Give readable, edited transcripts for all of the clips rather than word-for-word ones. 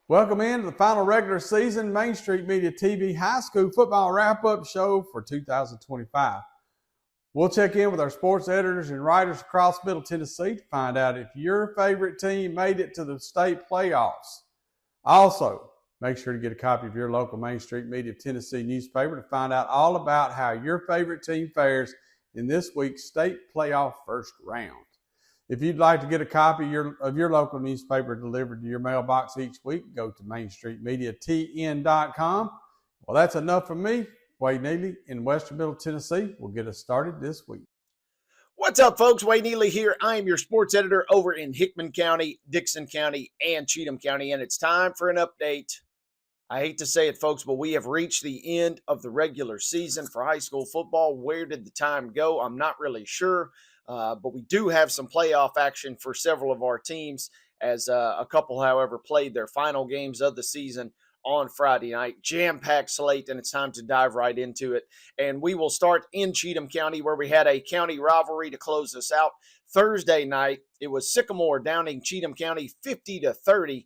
Welcome into the final regular season Main Street Media TV High School Football Wrap-Up Show for 2025. We'll check in with our sports editors and writers across Middle Tennessee to find out if your favorite team made it to the state playoffs. Also, make sure to get a copy of your local Main Street Media Tennessee newspaper to find out all about how your favorite team fares in this week's state playoff first round. If you'd like to get a copy of your local newspaper delivered to your mailbox each week, go to mainstreetmediatn.com. Well, that's enough from me. Wade Neely in Western Middle Tennessee will get us started this week. What's up, folks? Wade Neely here. I am your sports editor over in Hickman County, Dickson County, and Cheatham County, and it's time for an update. I hate to say it, folks, but we have reached the end of the regular season for high school football. Where did the time go? I'm not really sure. But we do have some playoff action for several of our teams as a couple, however, played their final games of the season on Friday night. Jam-packed slate, and it's time to dive right into it. And we will start in Cheatham County where we had a county rivalry to close us out. Thursday night, it was Sycamore downing Cheatham County 50-30.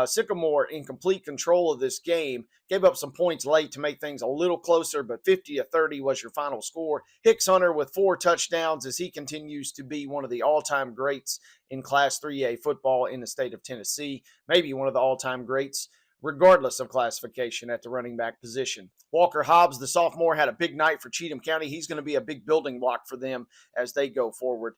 Sycamore in complete control of this game. Gave up some points late to make things a little closer, but 50-30 was your final score. Hicks Hunter with 4 touchdowns as he continues to be one of the all-time greats in Class 3A football in the state of Tennessee. Maybe one of the all-time greats, regardless of classification at the running back position. Walker Hobbs, the sophomore, had a big night for Cheatham County. He's going to be a big building block for them as they go forward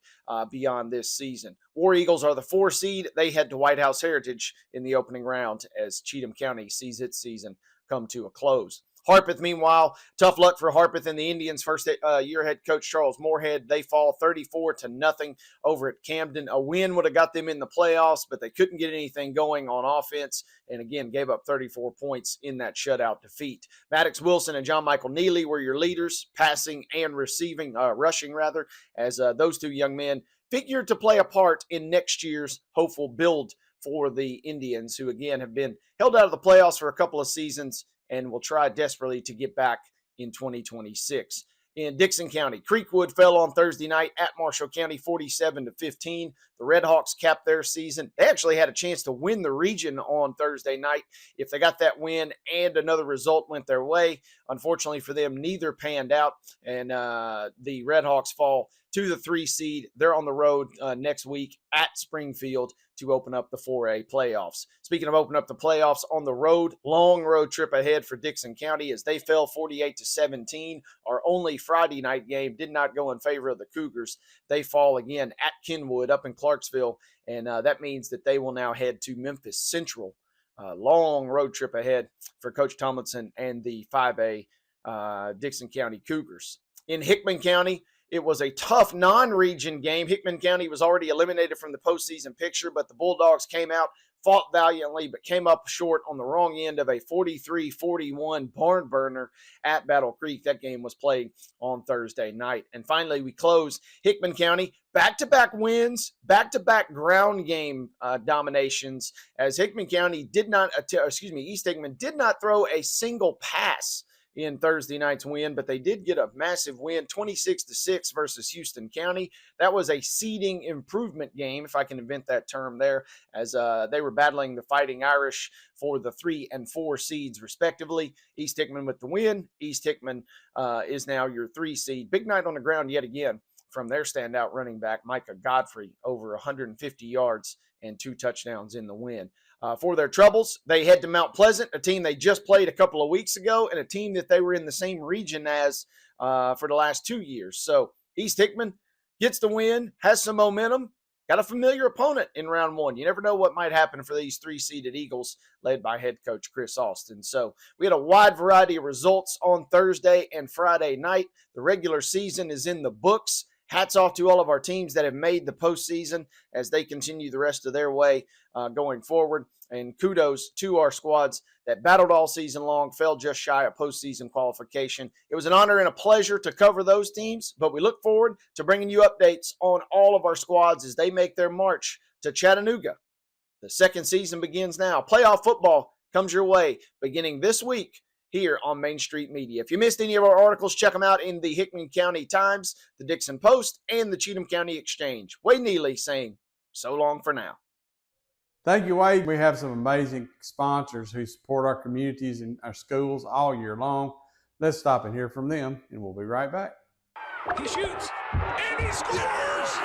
beyond this season. War Eagles are the 4 seed. They head to White House Heritage in the opening round as Cheatham County sees its season come to a close. Harpeth, meanwhile, tough luck for Harpeth and the Indians. First year head coach Charles Moorhead. They fall 34-0 over at Camden. A win would have got them in the playoffs, but they couldn't get anything going on offense, and again gave up 34 points in that shutout defeat. Maddox Wilson and John Michael Neely were your leaders, passing and rushing rather, as those two young men figured to play a part in next year's hopeful build for the Indians, who again have been held out of the playoffs for a couple of seasons and will try desperately to get back in 2026. In Dickson County, Creekwood fell on Thursday night at Marshall County 47-15. The Redhawks capped their season. They actually had a chance to win the region on Thursday night if they got that win and another result went their way. Unfortunately for them, neither panned out, and the Redhawks fall to the 3 seed. They're on the road next week at Springfield to open up the 4A playoffs. Speaking of opening up the playoffs on the road, long road trip ahead for Dickson County as they fell 48-17. Our only Friday night game did not go in favor of the Cougars. They fall again at Kenwood up in Clarksville, and that means that they will now head to Memphis Central. Long road trip ahead for Coach Tomlinson and the 5A Dickson County Cougars. In Hickman County, it was a tough non-region game. Hickman County was already eliminated from the postseason picture, but the Bulldogs came out, fought valiantly, but came up short on the wrong end of a 43-41 barn burner at Battle Creek. That game was played on Thursday night. And finally, we close Hickman County. Back-to-back wins, back-to-back ground game dominations, as East Hickman did not throw a single pass in Thursday night's win, but they did get a massive win, 26-6 versus Houston County. That was a seeding improvement game, if I can invent that term there, as they were battling the Fighting Irish for the 3 and 4 seeds, respectively. East Hickman with the win. East Hickman is now your 3 seed. Big night on the ground yet again from their standout running back, Micah Godfrey, over 150 yards and 2 touchdowns in the win. For their troubles, they head to Mount Pleasant, a team they just played a couple of weeks ago, and a team that they were in the same region as for the last 2 years. So East Hickman gets the win, has some momentum, got a familiar opponent in round 1. You never know what might happen for these 3-seeded Eagles led by head coach Chris Austin. So we had a wide variety of results on Thursday and Friday night. The regular season is in the books. Hats off to all of our teams that have made the postseason as they continue the rest of their way going forward. And kudos to our squads that battled all season long, fell just shy of postseason qualification. It was an honor and a pleasure to cover those teams, but we look forward to bringing you updates on all of our squads as they make their march to Chattanooga. The second season begins now. Playoff football comes your way beginning this week here on Main Street Media. If you missed any of our articles, check them out in the Hickman County Times, the Dickson Post, and the Cheatham County Exchange. Wade Neely saying so long for now. Thank you, Wade. We have some amazing sponsors who support our communities and our schools all year long. Let's stop and hear from them, and we'll be right back. He shoots, and he scores!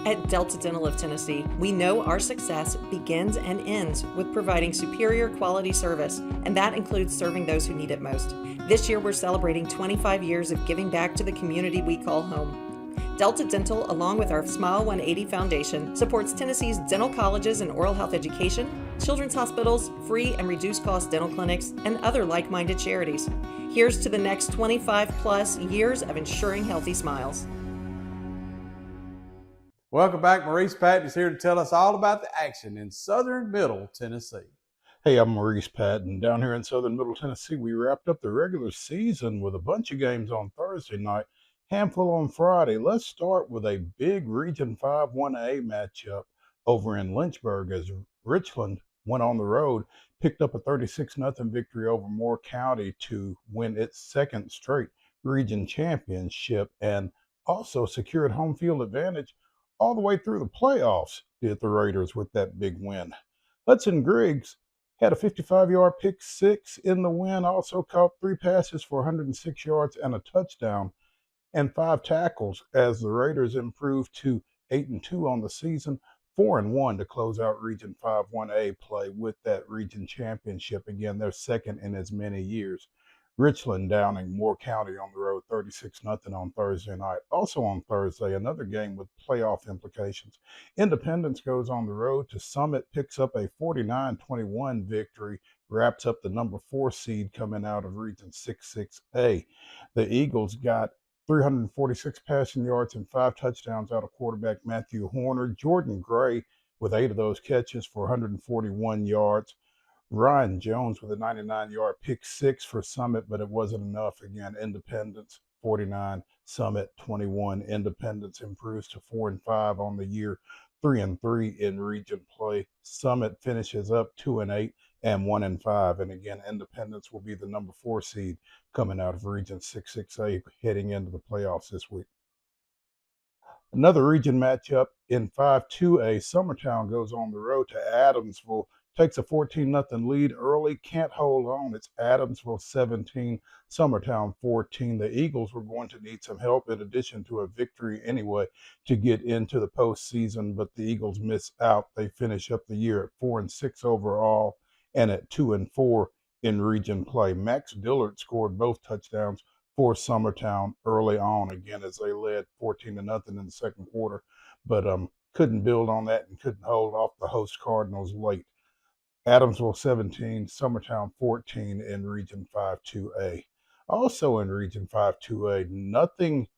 At Delta Dental of Tennessee, we know our success begins and ends with providing superior quality service, and that includes serving those who need it most. This year, we're celebrating 25 years of giving back to the community we call home. Delta Dental, along with our Smile 180 Foundation, supports Tennessee's dental colleges and oral health education, children's hospitals, free and reduced cost dental clinics, and other like-minded charities. Here's to the next 25 plus years of ensuring healthy smiles. Welcome back. Maurice Patton is here to tell us all about the action in Southern Middle Tennessee. Hey, I'm Maurice Patton. Down here in Southern Middle Tennessee, we wrapped up the regular season with a bunch of games on Thursday night, handful on Friday. Let's start with a big Region 5 1A matchup over in Lynchburg as Richland went on the road, picked up a 36-0 victory over Moore County to win its second straight region championship and also secured home field advantage all the way through the playoffs, did the Raiders with that big win. Hudson Griggs had a 55-yard pick six in the win, also caught 3 passes for 106 yards and a touchdown and 5 tackles as the Raiders improved to 8-2 on the season, 4-1 to close out Region 5 1A play with that region championship. Again, their second in as many years. Richland downing Moore County on the road 36-0 on Thursday night. Also on Thursday, another game with playoff implications. Independence goes on the road to Summit, picks up a 49-21 victory, wraps up the number 4 seed coming out of Region 6-6A. The Eagles got 346 passing yards and 5 touchdowns out of quarterback Matthew Horner. Jordan Gray with 8 of those catches for 141 yards. Ryan Jones with a 99-yard pick six for Summit, but it wasn't enough. Again, Independence 49, Summit 21. Independence improves to 4-5 on the year, 3-3 in region play. Summit finishes up 2-8 and 1-5. And again, Independence will be the number 4 seed coming out of Region 6-6A heading into the playoffs this week. Another region matchup in 5-2A, Summertown goes on the road to Adamsville, takes a 14-0 lead early, can't hold on. It's Adamsville 17, Summertown 14. The Eagles were going to need some help in addition to a victory anyway to get into the postseason, but the Eagles miss out. They finish up the year at 4-6 overall and at 2-4 in region play. Max Dillard scored both touchdowns for Summertown early on, again, as they led 14-0 in the second quarter, but couldn't build on that and couldn't hold off the host Cardinals late. Adamsville 17, Summertown 14 in Region 5-2A. Also in Region 5-2A, nothing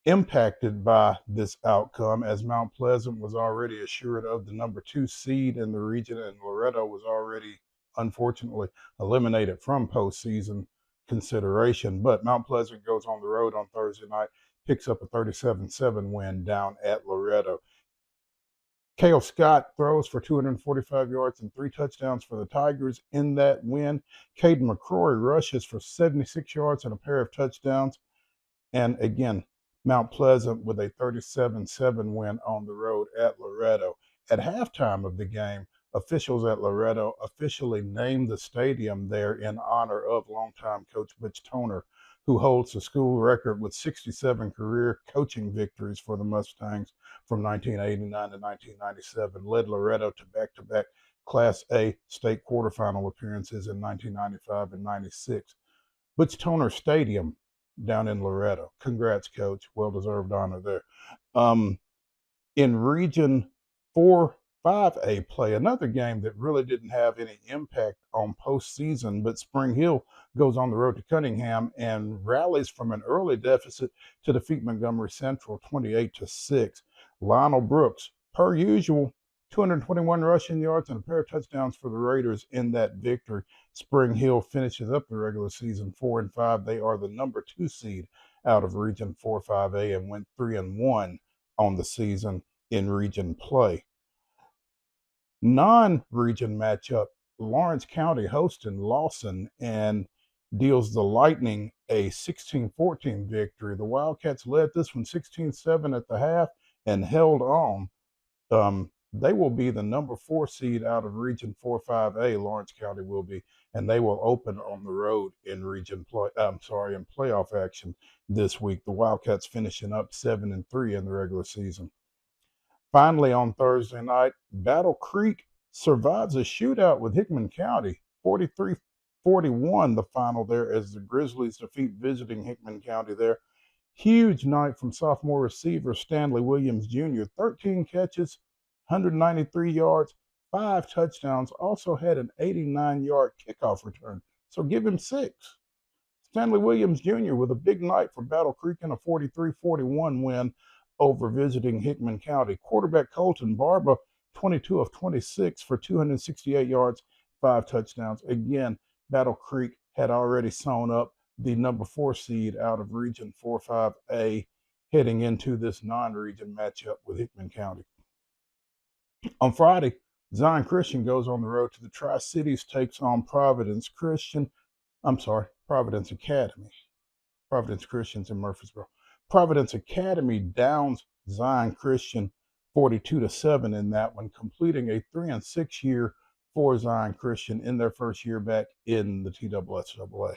impacted by this outcome as Mount Pleasant was already assured of the number 2 seed in the region and Loretto was already, unfortunately, eliminated from postseason consideration. But Mount Pleasant goes on the road on Thursday night, picks up a 37-7 win down at Loretto. Cale Scott throws for 245 yards and 3 touchdowns for the Tigers in that win. Caden McCrory rushes for 76 yards and a pair of touchdowns. And again, Mount Pleasant with a 37-7 win on the road at Loretto. At halftime of the game, officials at Loretto officially named the stadium there in honor of longtime coach Butch Toner, who holds the school record with 67 career coaching victories for the Mustangs from 1989 to 1997, led Loretto to back-to-back Class A state quarterfinal appearances in 1995 and 96. Butch Toner Stadium down in Loretto. Congrats, Coach. Well-deserved honor there. In Region 4-5A play, another game that really didn't have any impact on postseason, but Spring Hill goes on the road to Cunningham and rallies from an early deficit to defeat Montgomery Central 28-6. Lionel Brooks, per usual, 221 rushing yards and a pair of touchdowns for the Raiders in that victory. Spring Hill finishes up the regular season 4-5. They are the number 2 seed out of Region 4-5A and went 3-1 on the season in region play. Non-region matchup, Lawrence County hosting Lawson and deals the Lightning a 16-14 victory. The Wildcats led this one 16-7 at the half and held on. They will be the number 4 seed out of Region 4-5A, Lawrence County will be, and they will open on the road in in playoff action this week. The Wildcats finishing up 7-3 in the regular season. Finally, on Thursday night, Battle Creek survives a shootout with Hickman County, 43-41 the final there as the Grizzlies defeat visiting Hickman County there. Huge night from sophomore receiver Stanley Williams Jr., 13 catches, 193 yards, 5 touchdowns, also had an 89-yard kickoff return. So give him 6. Stanley Williams Jr. with a big night for Battle Creek in a 43-41 win over visiting Hickman County. Quarterback Colton Barber, 22 of 26 for 268 yards, 5 touchdowns. Again, Battle Creek had already sewn up the number 4 seed out of Region 4-5A heading into this non-region matchup with Hickman County. On Friday, Zion Christian goes on the road to the Tri-Cities, takes on Providence Academy. Providence Christian's in Murfreesboro. Providence Academy downs Zion Christian 42-7 in that one, completing a 3-6 year for Zion Christian in their first year back in the TSSAA.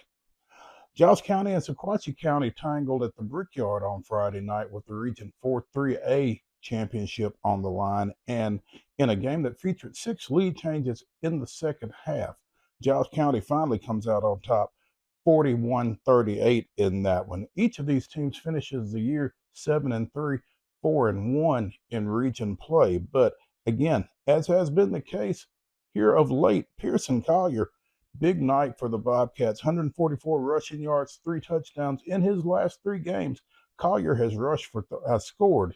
Giles County and Sequatchie County tangled at the Brickyard on Friday night with the Region 4-3A championship on the line, and in a game that featured 6 lead changes in the second half, Giles County finally comes out on top, 41-38 in that one. Each of these teams finishes the year 7-3, 4-1 in region play. But again, as has been the case here of late, Pearson Collier, big night for the Bobcats, 144 rushing yards, 3 touchdowns in his last 3 games. Collier has scored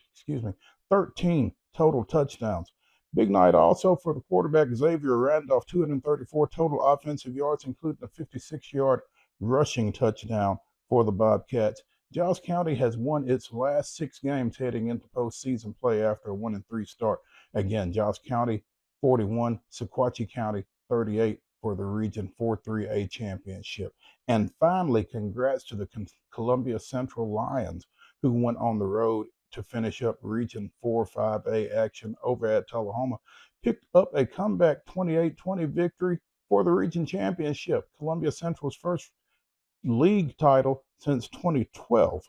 13 total touchdowns. Big night also for the quarterback Xavier Randolph, 234 total offensive yards, including a 56-yard rushing touchdown for the Bobcats. Giles County has won its last 6 games heading into postseason play after a 1-3 start. Again, Giles County 41, Sequatchie County 38 for the Region 4-3A championship. And finally, congrats to the Columbia Central Lions, who went on the road to finish up Region 4-5A action over at Tullahoma. Picked up a comeback 28-20 victory for the region championship, Columbia Central's first league title since 2012.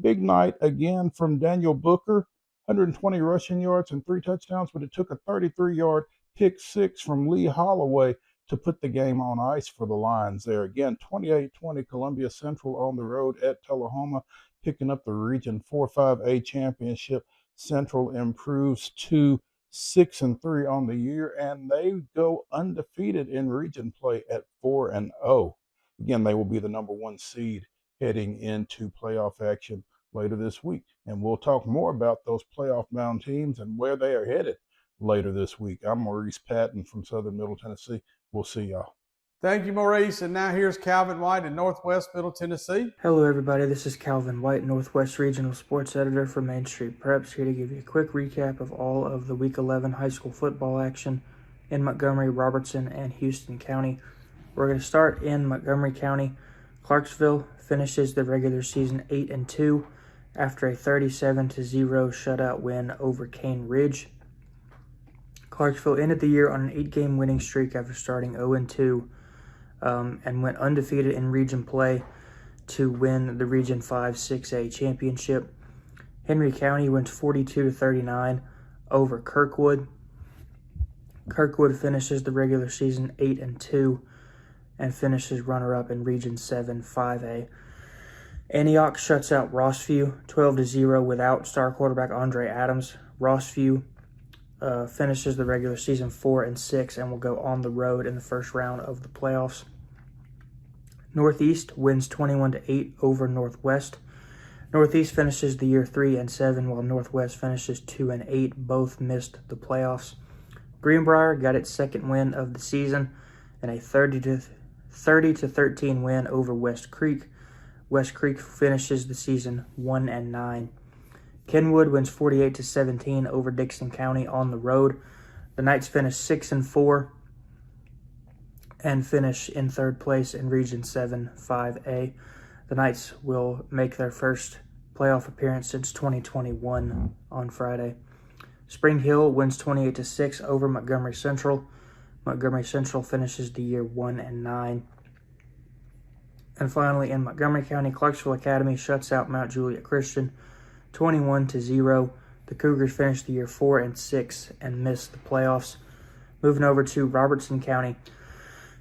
Big night again from Daniel Booker, 120 rushing yards and 3 touchdowns, but it took a 33-yard pick 6 from Lee Holloway to put the game on ice for the Lions there. Again, 28-20 Columbia Central on the road at Tullahoma, picking up the Region 4-5A championship. Central improves to 6-3 on the year, and they go undefeated in region play at 4-0. Again, they will be the number 1 seed heading into playoff action later this week. And we'll talk more about those playoff-bound teams and where they are headed later this week. I'm Maurice Patton from Southern Middle Tennessee. We'll see y'all. Thank you, Maurice. And now here's Calvin White in Northwest Middle Tennessee. Hello, everybody. This is Calvin White, Northwest Regional Sports Editor for Main Street Preps, here to give you a quick recap of all of the Week 11 high school football action in Montgomery, Robertson, and Houston County. We're going to start in Montgomery County. Clarksville finishes the regular season 8-2 after a 37-0 shutout win over Cane Ridge. Clarksville ended the year on an 8-game winning streak after starting 0-2 and went undefeated in region play to win the Region 5-6A championship. Henry County wins 42-39 over Kirkwood. Kirkwood finishes the regular season 8-2 and finishes runner-up in Region 7-5A. Antioch shuts out Rossview 12-0 without star quarterback Andre Adams. Rossview finishes the regular season 4-6 and will go on the road in the first round of the playoffs. Northeast wins 21-8 over Northwest. Northeast finishes the year 3-7, while Northwest finishes 2-8. Both missed the playoffs. Greenbrier got its second win of the season and a 30-13 win over West Creek. West Creek finishes the season 1-9. Kenwood wins 48-17 over Dickson County on the road. The Knights finish 6-4 and finish in third place in Region 7 5A. The Knights will make their first playoff appearance since 2021 on Friday. Spring Hill wins 28-6 over Montgomery Central. Montgomery Central finishes the year 1-9. And finally, in Montgomery County, Clarksville Academy shuts out Mount Juliet Christian 21-0. The Cougars finished the year 4-6 and missed the playoffs. Moving over to Robertson County,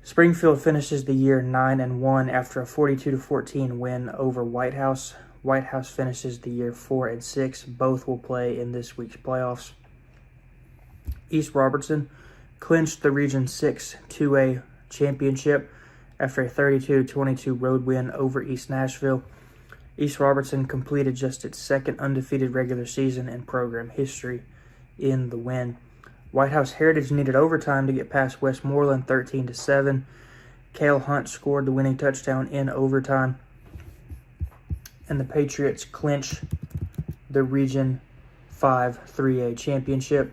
Springfield finishes the year 9-1 after a 42-14 win over White House. White House finishes the year 4-6. Both will play in this week's playoffs. East Robertson clinched the Region 6 2A championship after a 32-22 road win over East Nashville. East Robertson completed just its second undefeated regular season in program history in the win. White House Heritage needed overtime to get past Westmoreland 13-7. Cale Hunt scored the winning touchdown in overtime. And the Patriots clinch the Region 5 3A championship.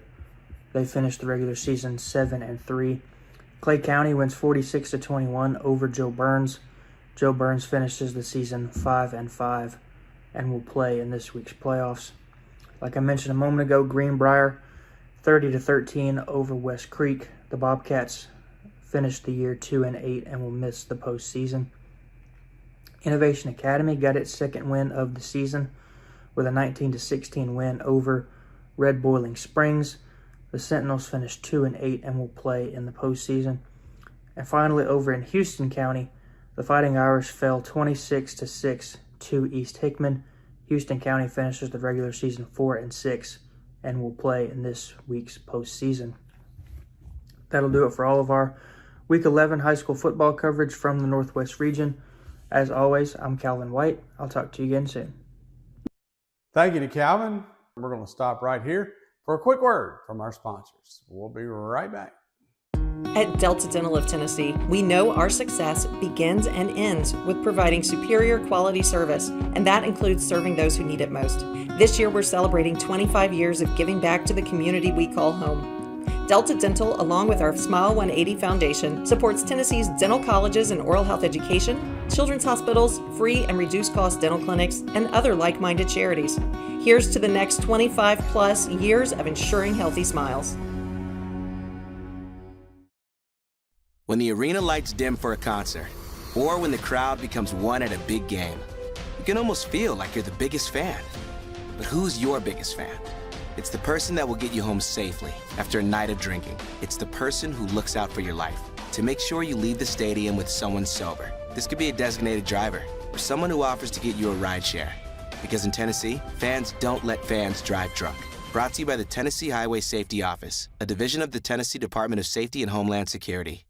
They finished the regular season 7-3. Clay County wins 46-21 over Joe Burns. Joe Burns finishes the season 5-5 and will play in this week's playoffs. Like I mentioned a moment ago, Greenbrier 30-13 over West Creek. The Bobcats finished the year 2-8 and will miss the postseason. Innovation Academy got its second win of the season with a 19-16 win over Red Boiling Springs. The Sentinels finished 2-8 and will play in the postseason. And finally, over in Houston County, the Fighting Irish fell 26-6 to East Hickman. Houston County finishes the regular season 4-6 and will play in this week's postseason. That'll do it for all of our Week 11 high school football coverage from the Northwest region. As always, I'm Calvin White. I'll talk to you again soon. Thank you to Calvin. We're going to stop right here for a quick word from our sponsors. We'll be right back. At Delta Dental of Tennessee, we know our success begins and ends with providing superior quality service, and that includes serving those who need it most. This year, we're celebrating 25 years of giving back to the community we call home. Delta Dental, along with our Smile 180 Foundation, supports Tennessee's dental colleges and oral health education, children's hospitals, free and reduced cost dental clinics, and other like-minded charities. Here's to the next 25 plus years of ensuring healthy smiles. When the arena lights dim for a concert, or when the crowd becomes one at a big game, you can almost feel like you're the biggest fan. But who's your biggest fan? It's the person that will get you home safely after a night of drinking. It's the person who looks out for your life to make sure you leave the stadium with someone sober. This could be a designated driver or someone who offers to get you a ride share. Because in Tennessee, fans don't let fans drive drunk. Brought to you by the Tennessee Highway Safety Office, a division of the Tennessee Department of Safety and Homeland Security.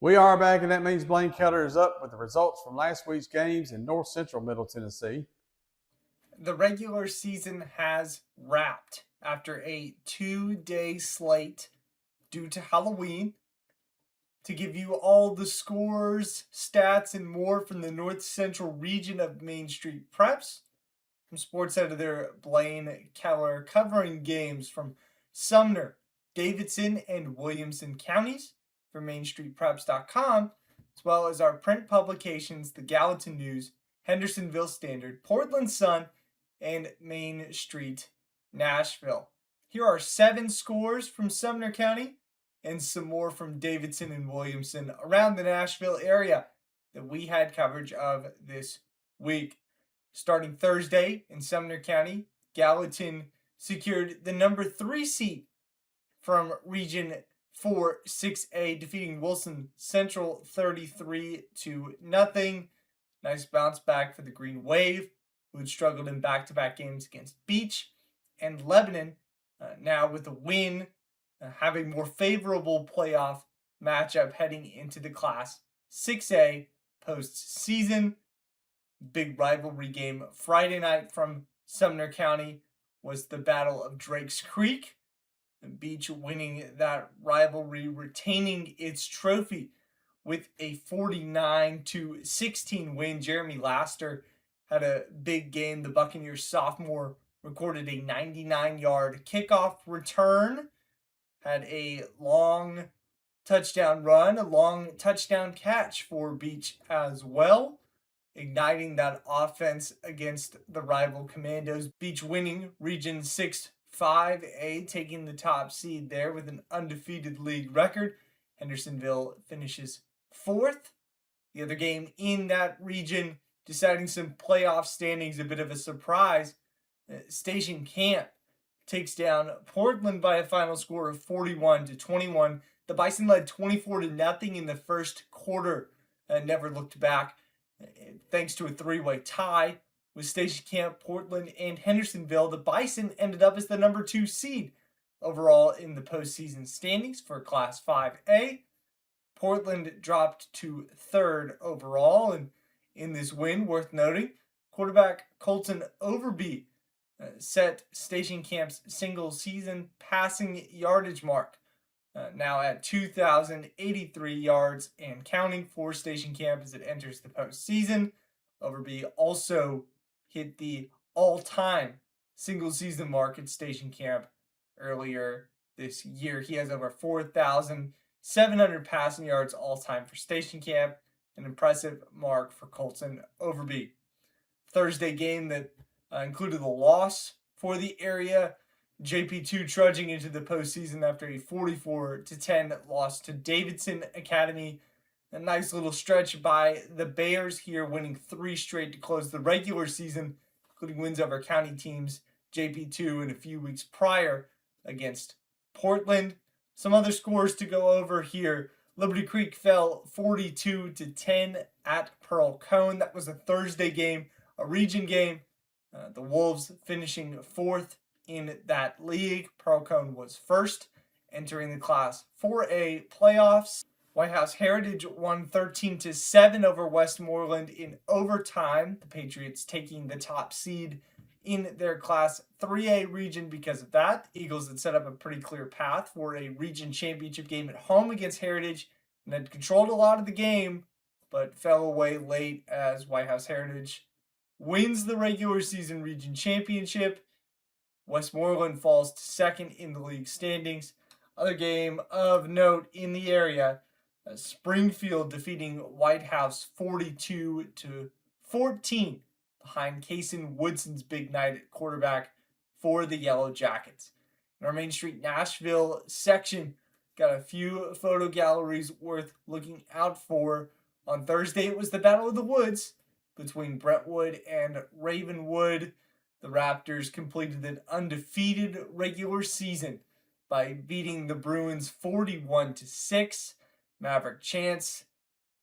We are back, and that means Blaine Kellar is up with the results from last week's games in North Central Middle Tennessee. The regular season has wrapped after a 2-day slate due to Halloween. To give you all the scores, stats, and more from the North Central region of Main Street Preps, from sports editor Blaine Kellar, covering games from Sumner, Davidson, and Williamson counties for MainStreetPreps.com, as well as our print publications, the Gallatin News, Hendersonville Standard, Portland Sun, and Main Street Nashville. Here are 7 scores from Sumner County and some more from Davidson and Williamson around the Nashville area that we had coverage of this week. Starting Thursday in Sumner County, Gallatin secured the number 3 seed from Region 4 6A, defeating Wilson Central 33-0. Nice bounce back for the Green Wave, who had struggled in back-to-back games against Beach. And Lebanon, now with a win, having more favorable playoff matchup heading into the Class 6A postseason. Big rivalry game Friday night from Sumner County was the Battle of Drakes Creek. Beach winning that rivalry, retaining its trophy with a 49-16 win. Jeremy Laster had a big game. The Buccaneers sophomore recorded a 99-yard kickoff return, had a long touchdown run, a long touchdown catch for Beach as well, igniting that offense against the rival Commandos. Beach winning Region 6-5A, taking the top seed there with an undefeated league record. Hendersonville finishes 4th. The other game in that region, deciding some playoff standings, a bit of a surprise. Station Camp takes down Portland by a final score of 41-21. The Bison led 24-0 in the first quarter and never looked back, thanks to a three-way tie with Station Camp, Portland, and Hendersonville. The Bison ended up as the number 2 seed overall in the postseason standings for Class 5A. Portland dropped to 3rd overall, and in this win, worth noting, quarterback Colton Overby set Station Camp's single-season passing yardage mark, now at 2,083 yards and counting for Station Camp as it enters the postseason. Overby also hit the all-time single-season mark at Station Camp earlier this year. He has over 4,700 passing yards all-time for Station Camp, an impressive mark for Colton Overby. Thursday game that included a loss for the area. JP2 trudging into the postseason after a 44-10 loss to Davidson Academy. A nice little stretch by the Bears here, winning 3 straight to close the regular season, including wins over county teams JP2 and a few weeks prior against Portland. Some other scores to go over here. Liberty Creek fell 42-10 at Pearl Cone. That was a Thursday game, a region game. The Wolves finishing 4th in that league. Pearl Cone was 1st, entering the Class 4A playoffs. White House Heritage won 13-7 over Westmoreland in overtime. The Patriots taking the top seed in their Class 3A region because of that. Eagles had set up a pretty clear path for a region championship game at home against Heritage and had controlled a lot of the game, but fell away late as White House Heritage wins the regular season region championship. Westmoreland falls to 2nd in the league standings. Other game of note in the area, Springfield defeating White House 42-14 behind Kason Woodson's big night at quarterback for the Yellow Jackets. In our Main Street Nashville section, got a few photo galleries worth looking out for. On Thursday, it was the Battle of the Woods between Brentwood and Ravenwood. The Raptors completed an undefeated regular season by beating the Bruins 41-6. Maverick Chance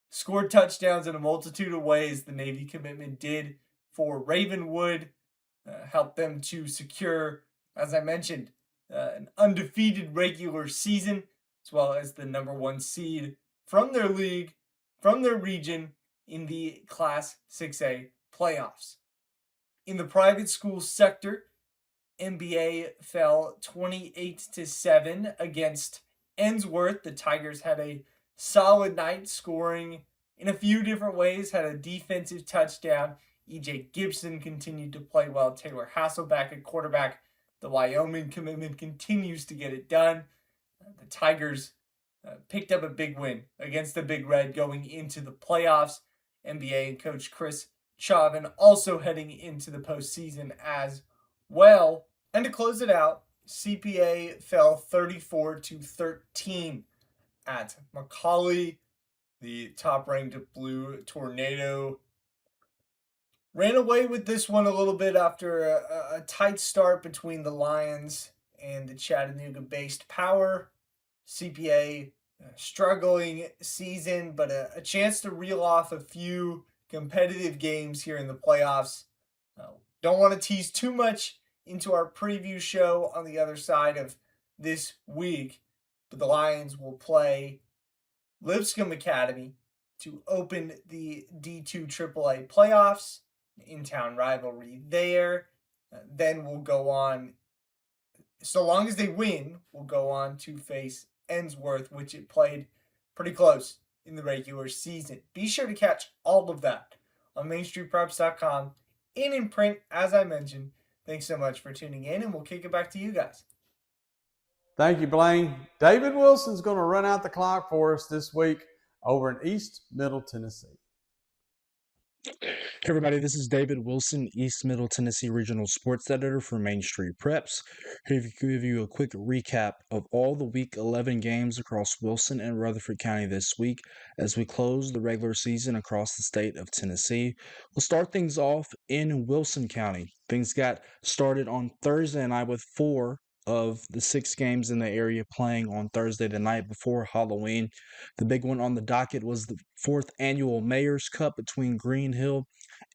scored touchdowns in a multitude of ways. The Navy commitment did for Ravenwood, helped them to secure, as I mentioned, an undefeated regular season, as well as the number 1 seed from their league, from their region in the Class 6A playoffs. In the private school sector, NBA fell 28-7 against Ensworth. The Tigers had a solid night, scoring in a few different ways, had a defensive touchdown. E.J. Gibson continued to play well. Taylor Hasselback at quarterback. The Wyoming commitment continues to get it done. The Tigers picked up a big win against the Big Red going into the playoffs. NBA and Coach Chris Chauvin also heading into the postseason as well. And to close it out, CPA fell 34-13 at McCallie. The top-ranked Blue Tornado ran away with this one a little bit after a tight start between the Lions and the Chattanooga-based Power. CPA struggling season, but a chance to reel off a few competitive games here in the playoffs. Don't want to tease too much into our preview show on the other side of this week, but the Lions will play Lipscomb Academy to open the D2 AAA playoffs. in-town rivalry there. Then we'll go on, so long as they win, we'll go on to face Ensworth, which it played pretty close in the regular season. Be sure to catch all of that on MainStreetPreps.com and in print, as I mentioned. Thanks so much for tuning in, and we'll kick it back to you guys. Thank you, Blaine. David Wilson's going to run out the clock for us this week over in East Middle Tennessee. Hey everybody, this is David Wilson, East Middle Tennessee Regional Sports Editor for Main Street Preps. Here to give you a quick recap of all the Week 11 games across Wilson and Rutherford County this week as we close the regular season across the state of Tennessee. We'll start things off in Wilson County. Things got started on Thursday night with 4 of the 6 games in the area playing on Thursday the night before Halloween. The big one on the docket was the 4th annual Mayor's Cup between Green Hill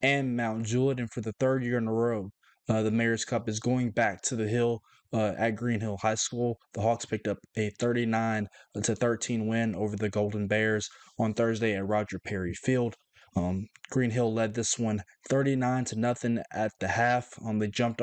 and Mount Juliet, and for the 3rd year in a row, the Mayor's Cup is going back to the Hill at Green Hill High School. The Hawks picked up a 39-13 win over the Golden Bears on Thursday at Roger Perry Field. Green Hill led this one 39-0 at the half. They jumped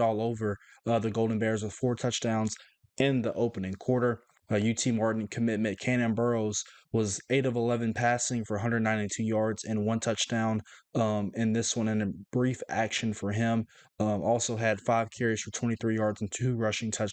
all over the Golden Bears with 4 touchdowns in the opening quarter. UT Martin commitment Cannon Burrows was 8 of 11 passing for 192 yards and 1 touchdown in this one, in a brief action for him. Also had 5 carries for 23 yards and 2 rushing touchdowns.